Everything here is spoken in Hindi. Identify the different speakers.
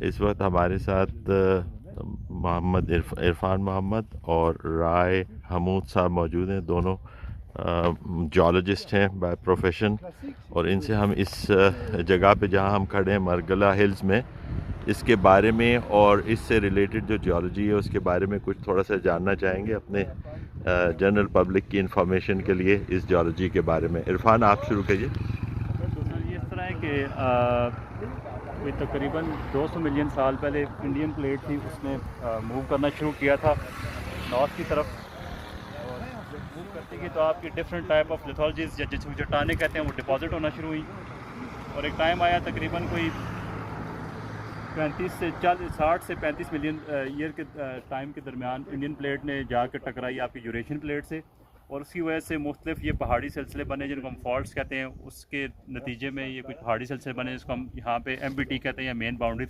Speaker 1: इस वक्त हमारे साथ मोहम्मद इरफान मोहम्मद और राय हमूद साहब मौजूद हैं। दोनों जियोलॉजिस्ट हैं बाय प्रोफेशन, और इनसे हम इस जगह पे जहां हम खड़े हैं मरगला हिल्स में, इसके बारे में और इससे रिलेटेड जो जियोलॉजी है उसके बारे में कुछ थोड़ा सा जानना चाहेंगे अपने जनरल पब्लिक की इंफॉर्मेशन के लिए इस जियोलॉजी के बारे में। इरफान, आप शुरू कीजिए।
Speaker 2: तो सर ये इस तरह है कि कोई तकरीबन 200 मिलियन साल पहले इंडियन प्लेट थी, उसने मूव करना शुरू किया था नॉर्थ की तरफ। और जब मूव करती गई तो आपकी डिफरेंट टाइप ऑफ लिथोलॉजीज जिसको चट्टानें कहते हैं वो डिपॉजिट होना शुरू हुई। और एक टाइम आया तकरीबन कोई 60 से 35 मिलियन ईयर के टाइम के दरमियान इंडियन प्लेट ने जाकर टकराई आपकी यूरेशियन प्लेट से, और उसकी वजह से मुख्तलिफ ये पहाड़ी सिलसिले बने जिनको हम फॉल्ट्स कहते हैं। उसके नतीजे में ये कुछ पहाड़ी सिलसिले बने जिसको हम यहाँ पे MBT कहते हैं या मेन बाउंड्री